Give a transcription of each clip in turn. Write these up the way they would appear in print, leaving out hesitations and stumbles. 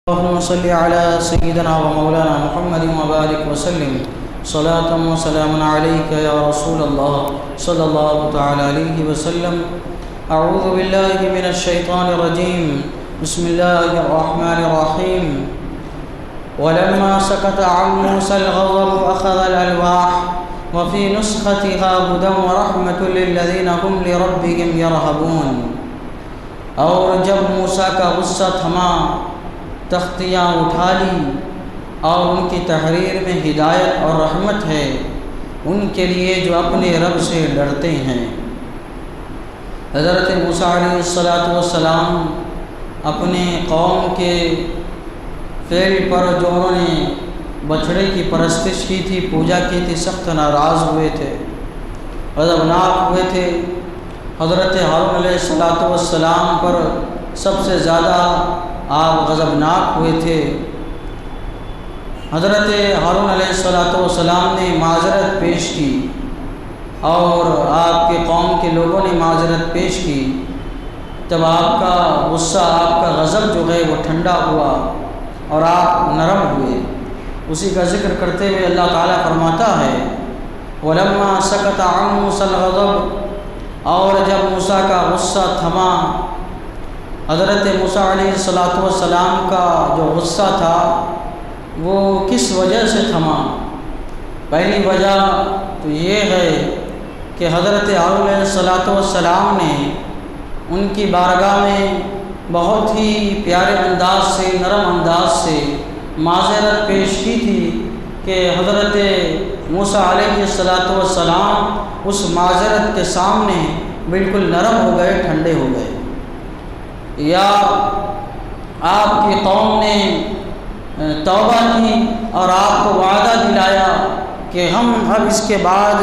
اللهم صل على سيدنا ومولانا محمد وبارك وسلم صلاة وسلام عليك يا رسول الله صلى الله تعالى عليه وسلم. أعوذ بالله من الشيطان الرجيم. بسم الله الرحمن الرحيم. ولما سكت عن موسى الغضب أخذ الألواح وفي نسختها هدى ورحمة للذين هم لربهم يرهبون. اور جب موسیٰ کا غصہ تھما تختیاں اٹھا لی اور ان کی تحریر میں ہدایت اور رحمت ہے ان کے لیے جو اپنے رب سے ڈرتے ہیں. حضرت موسیٰ علیہ السلام اپنے قوم کے فعل پر جو انہوں نے بچھڑے کی پرستش کی تھی، پوجا کی تھی، سخت ناراض ہوئے تھے، غضبناک ہوئے تھے. حضرت ہارون علیہ السلام پر سب سے زیادہ آپ غضبناک ہوئے تھے. حضرت ہارون علیہ السلام نے معذرت پیش کی اور آپ کے قوم کے لوگوں نے معذرت پیش کی. جب آپ کا غصہ، آپ کا غضب جو ہے وہ ٹھنڈا ہوا اور آپ نرم ہوئے، اسی کا ذکر کرتے ہوئے اللہ تعالیٰ فرماتا ہے وَلَمَّا سَكَتَ عَن مُوسَى الْغَضَبُ، اور جب موسیٰ کا غصہ تھما. حضرت موسیٰ علیہ السلام کا جو غصہ تھا وہ کس وجہ سے تھما؟ پہلی وجہ تو یہ ہے کہ حضرت ہارون علیہ السلام نے ان کی بارگاہ میں بہت ہی پیارے انداز سے، نرم انداز سے معذرت پیش کی تھی کہ حضرت موسیٰ علیہ السلام اس معذرت کے سامنے بالکل نرم ہو گئے، ٹھنڈے ہو گئے. یا آپ کی قوم نے توبہ کی اور آپ کو وعدہ دلایا کہ ہم اب اس کے بعد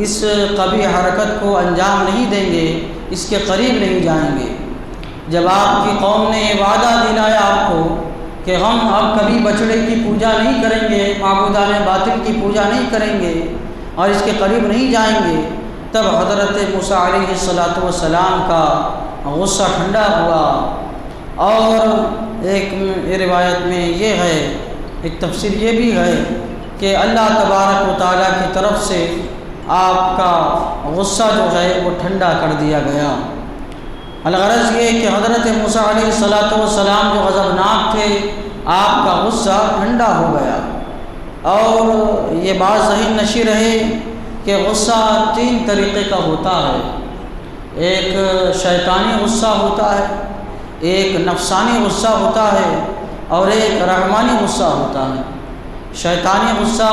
اس قبیح حرکت کو انجام نہیں دیں گے، اس کے قریب نہیں جائیں گے. جب آپ کی قوم نے یہ وعدہ دلایا آپ کو کہ ہم اب کبھی بچڑے کی پوجا نہیں کریں گے، معبودان باطل کی پوجا نہیں کریں گے اور اس کے قریب نہیں جائیں گے، تب حضرت موسیٰ علیہ السلام کا غصہ ٹھنڈا ہوا. اور ایک روایت میں یہ ہے، ایک تفسیر یہ بھی ہے کہ اللہ تبارک و تعالیٰ کی طرف سے آپ کا غصہ جو ہے وہ ٹھنڈا کر دیا گیا. الغرض یہ کہ حضرت موسیٰ علیہ السلام جو غضبناک تھے، آپ کا غصہ ٹھنڈا ہو گیا. اور یہ بات ذہن نشیں رہے کہ غصہ 3 طریقے کا ہوتا ہے. ایک شیطانی غصہ ہوتا ہے، ایک نفسانی غصہ ہوتا ہے اور ایک رحمانی غصہ ہوتا ہے. شیطانی غصہ،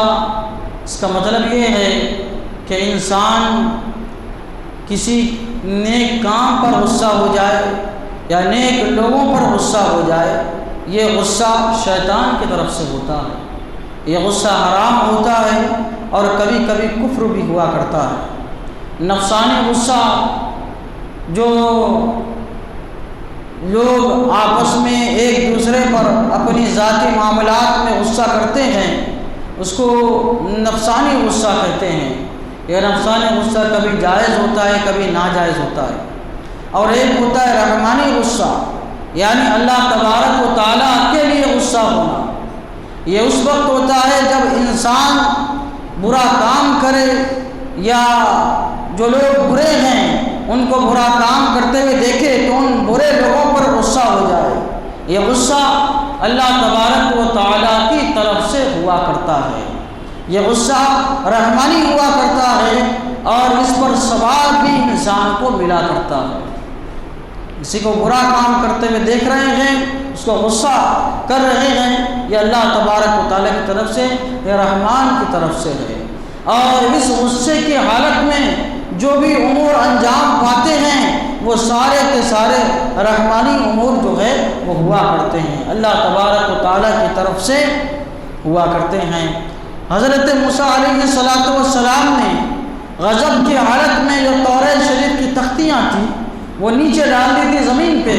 اس کا مطلب یہ ہے کہ انسان کسی نیک کام پر غصہ ہو جائے یا نیک لوگوں پر غصہ ہو جائے، یہ غصہ شیطان کی طرف سے ہوتا ہے. یہ غصہ حرام ہوتا ہے اور کبھی کبھی کفر بھی ہوا کرتا ہے. نفسانی غصہ، جو لوگ آپس میں ایک دوسرے پر اپنی ذاتی معاملات میں غصہ کرتے ہیں، اس کو نفسانی غصہ کہتے ہیں. یہ نفسانی غصہ کبھی جائز ہوتا ہے، کبھی ناجائز ہوتا ہے. اور ایک ہوتا ہے رحمانی غصہ، یعنی اللہ تبارک و تعالیٰ کے لیے غصہ ہونا. یہ اس وقت ہوتا ہے جب انسان برا کام کرے یا جو لوگ برے ہیں ان کو برا کام کرتے ہوئے دیکھے تو ان برے لوگوں پر غصہ ہو جائے. یہ غصہ اللہ تبارک و تعالیٰ کی طرف سے ہوا کرتا ہے. یہ غصہ رحمانی ہوا کرتا ہے اور اس پر ثواب بھی انسان کو ملا کرتا ہے. کسی کو برا کام کرتے ہوئے دیکھ رہے ہیں، اس کو غصہ کر رہے ہیں، یہ اللہ تبارک و تعالیٰ کی طرف سے، یہ رحمان کی طرف سے ہے. اور اس غصے کی حالت میں جو بھی امور انجام پاتے ہیں وہ سارے کے سارے رحمانی امور جو ہے وہ ہوا کرتے ہیں، اللہ تبارک و تعالیٰ کی طرف سے ہوا کرتے ہیں. حضرت موسیٰ علیہ السلام نے غضب کی حالت میں جو توریت شریف کی تختیاں تھیں وہ نیچے ڈال دی تھی زمین پہ،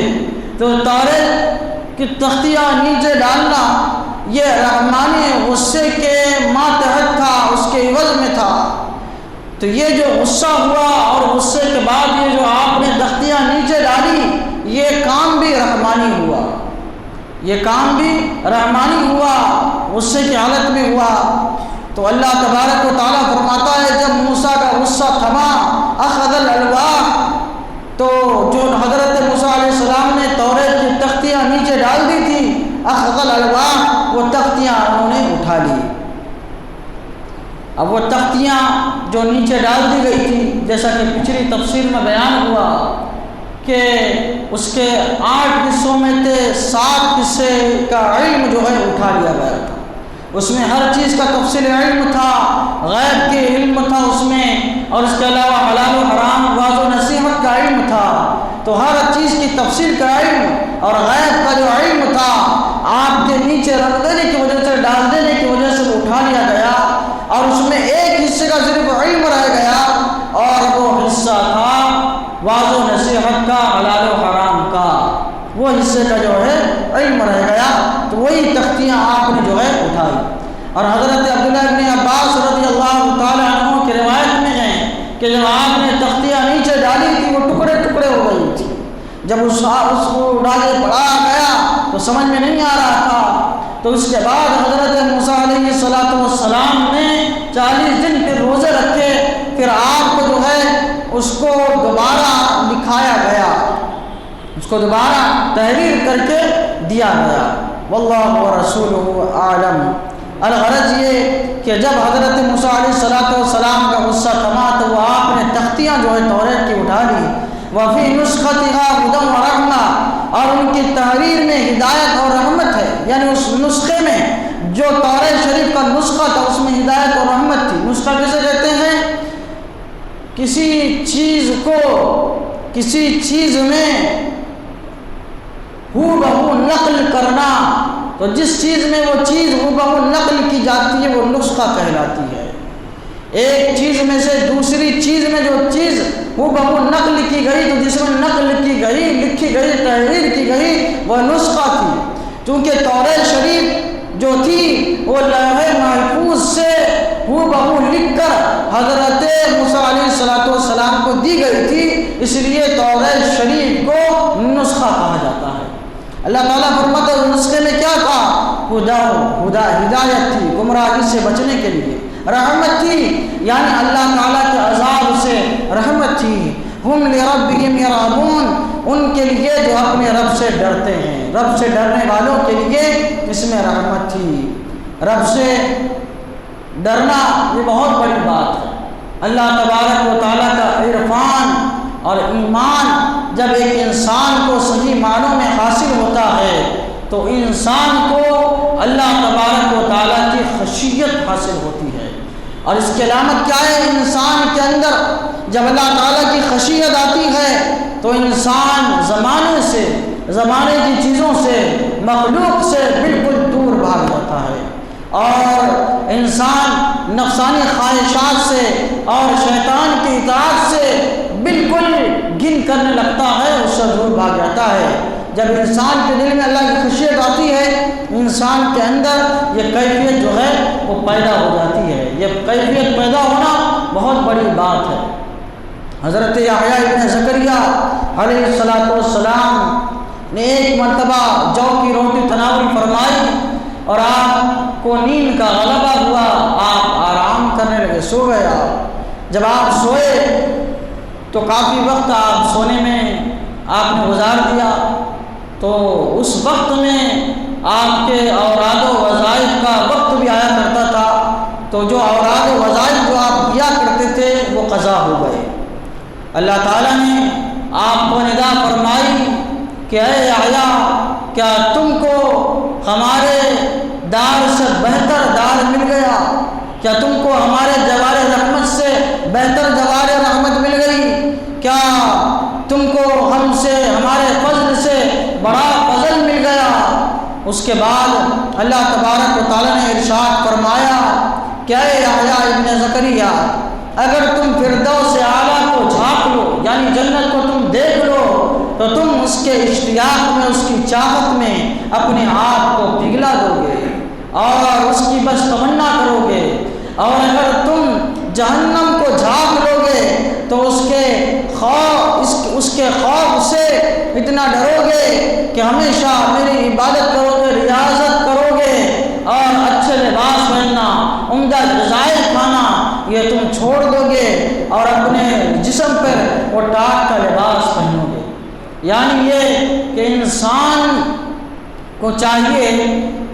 تو توریت کی تختیاں نیچے ڈالنا یہ رحمانی غصے کے ماتحت تھا، اس کے عوض میں تھا. تو یہ جو غصہ ہوا اور غصے کے بعد یہ جو آپ نے تختیاں نیچے ڈالی، یہ کام بھی رحمانی ہوا. یہ کام بھی رحمانی ہوا، غصے کی حالت میں ہوا۔ تو اللہ تبارک و تعالیٰ فرماتا ہے جب موسیٰ کا غصہ تھما، اخذ الالواح، تو جو حضرت موسیٰ علیہ السلام نے توریت کی تختیاں نیچے ڈال دی تھی، اخذ الالواح، وہ تختیاں انہوں نے اٹھا لی۔ اب وہ تختیاں جو نیچے ڈال دی گئی تھی، جیسا کہ پچھلی تفسیر میں بیان ہوا کہ اس کے 8 حصوں میں سے 7 حصے کا علم جو ہے اٹھا لیا گیا تھا۔ اس میں ہر چیز کا تفصیل علم تھا، غیب کے علم تھا اس میں، اور اس کے علاوہ حلال و حرام، واضح و نصیحت کا علم تھا۔ تو ہر چیز کی تفصیل کا علم اور غیب کا جو علم تھا، آپ کے نیچے رکھ دینے کی وجہ سے، ڈال دینے کی وجہ سے وہ اٹھا لیا گیا، اور اس میں ایک حصے کا صرف علم رہ گیا، اور وہ حصہ تھا واضح و نصیحت کا، حلال و حرام کا، وہ حصے کا جو ہے علم رہ گیا۔ تو وہی تختیاں آپ نے جو ہے اٹھائی۔ اور حضرت عبداللہ ابن عباس رضی اللہ تعالیٰ عنہ کی روایت میں ہے کہ جب آپ نے تختیاں نیچے ڈالی تھی، وہ ٹکڑے ٹکڑے ہو گئی تھی۔ جب اس کو ڈالے پڑھایا گیا تو سمجھ میں نہیں آ رہا تھا۔ تو اس کے بعد حضرت موسیٰ علیہ السلام نے 40 دن پھر روزے رکھے، پھر آپ کو جو ہے اس کو دوبارہ لکھایا گیا، اس کو دوبارہ تحریر کر کے دیا گیا۔ واللہ ورسولہ اعلم۔ الغرض یہ کہ جب حضرت موسیٰ علیہ السلام کا غصہ تھما تو وہ آپ نے تختیاں جو ہے توریت کی اٹھا لی۔ وفی نسختها ہدی ورحمہ، اور ان کی تحریر میں ہدایت اور رحمت ہے، یعنی اس نسخے میں جو توریت شریف کا نسخہ تھا اس میں ہدایت اور رحمت تھی۔ نسخہ کیسے کہتے ہیں؟ کسی چیز کو کسی چیز میں ہو بہو نقل کرنا، تو جس چیز میں وہ چیز ہو بہو نقل کی جاتی ہے وہ نسخہ کہلاتی ہے۔ ایک چیز میں سے دوسری چیز میں جو چیز ہو بہو نقل کی گئی، تو جس میں نقل کی گئی، لکھی گئی، تحریر کی گئی، وہ نسخہ تھی۔ چونکہ توریت شریف جو تھی وہ لوح محفوظ سے ہو بہو لکھ کر حضرت موسیٰ علیہ السلام کو دی گئی تھی، اس لیے توریت شریف کو نسخہ کہا جاتا ہے۔ اللہ تعالیٰ فرماتا ہے اس نسخے میں کیا تھا؟ ہدایت تھی، گمراہی سے بچنے کے لیے، رحمت تھی، یعنی اللہ تعالیٰ کے عذاب سے رحمت تھی۔ ہم لربہم یرہبون، ان کے لیے جو اپنے رب سے ڈرتے ہیں، رب سے ڈرنے والوں کے لیے اس میں رحمت تھی۔ رب سے ڈرنا یہ بہت بڑی بات ہے۔ اللہ تبارک و تعالیٰ کا عرفان اور ایمان جب ایک انسان کو صحیح معنوں میں حاصل ہوتا ہے تو انسان کو اللہ تبارک و تعالیٰ کی خشیت حاصل ہوتی ہے۔ اور اس کی علامت کیا ہے؟ انسان کے اندر جب اللہ تعالیٰ کی خشیت آتی ہے تو انسان زمانے سے، زمانے کی چیزوں سے، مخلوق سے بالکل دور بھاگ جاتا ہے، اور انسان نفسانی خواہشات سے اور شیطان کی اطاعت سے بالکل گن کرنے لگتا ہے، اس سے دور بھاگ جاتا ہے۔ جب انسان کے دل میں اللہ کی خشیت آتی ہے، انسان کے اندر یہ کیفیت جو ہے وہ پیدا ہو جاتی ہے۔ یہ کیفیت پیدا ہونا بہت بڑی بات ہے۔ حضرت یحییٰ ابن زکریا علیہ السلام نے ایک مرتبہ جو کی روٹی تناول فرمائی اور آپ کو نیند کا غلبہ ہوا، آپ آرام کرنے لگے، سو گئے۔ جب آپ سوئے تو کافی وقت آپ سونے میں آپ نے گزار دیا، تو اس وقت میں آپ کے اوراد و وظائف کا وقت بھی آیا کرتا تھا، تو جو اوراد و وظائف جو آپ کیا کرتے تھے وہ قضا ہو گئے۔ اللہ تعالیٰ نے آپ کو ندا فرمائی کہ اے یحییٰ، کیا تم کو ہمارے دار سے بہتر دار مل گیا؟ کیا تم کو ہمارے جوار رحمت سے بہتر جوار رحمت مل گئی؟ کیا تم کو ہم سے، ہمارے فضل سے بڑا فضل مل گیا؟ اس کے بعد اللہ تبارک و تعالیٰ نے ارشاد فرمایا کہ اے یحییٰ ابن زکریا، اگر تم فردوس اعلیٰ کو جھانک لو، یعنی جنت کو تم دیکھ لو، تو تم اس کے اشتیاق میں، اس کی چاہت میں اپنے آپ کو پگھلا دو گے اور اس کی بس تمنا کرو گے۔ اور اگر تم جہنم کو جھانک لو گے تو اس کے خوف سے اتنا ڈرو گے کہ ہمیشہ میری عبادت کرو گے، ریاضت کرو گے، اور اچھے لباس پہننا، عمدہ غذائیں کھانا یہ تم چھوڑ دو گے، اور اپنے جسم پر وہ ٹاٹ کا لباس پہنو گے۔ یعنی یہ کہ انسان کو چاہیے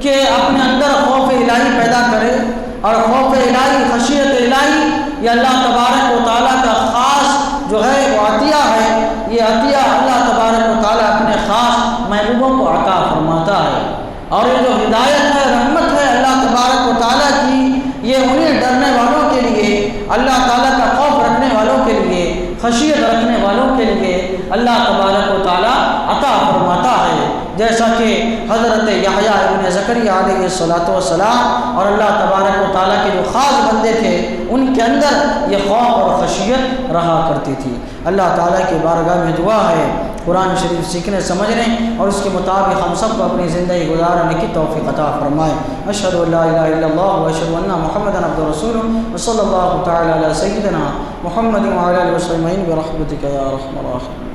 کہ اپنے اندر خوف الہی پیدا کرے، اور خوف الہی، خشیت الہی یہ اللہ تبارک و تعالیٰ کا خاص جو ہے وہ عطیہ ہے۔ یہ عطیہ اللہ تبارک و تعالیٰ اپنے خاص محبوبوں کو عطا فرماتا ہے، اور یہ جو ہدایت ہے، رحمت ہے اللہ تبارک و تعالیٰ کی، یہ انہیں ڈرنے والوں کے لیے، اللہ تعالیٰ کا خوف رکھنے والوں کے لیے، خشیت رکھنے والوں کے لیے اللہ تبارک و تعالیٰ عطا فرماتا ہے۔ جیسا کہ حضرت یحییٰ ابن زکریا علیہ السلام اور اللہ تبارک و تعالیٰ کے جو خاص بندے تھے ان کے اندر یہ خوف اور خشیت رہا کرتی تھی۔ اللہ تعالیٰ کی بارگاہ میں دعا ہے قرآن شریف سیکھنے سمجھنے اور اس کے مطابق ہم سب کو اپنی زندگی گزارنے کی توفیق عطا فرمائے۔ اشہد ان لا الہ الا اللہ و اشہد ان محمدا عبدہ ورسولہ وصلی اللہ تعالی علی سیدنا محمد وعلی آلہ وصحبہ اجمعین برحمتک یا ارحم الراحمین۔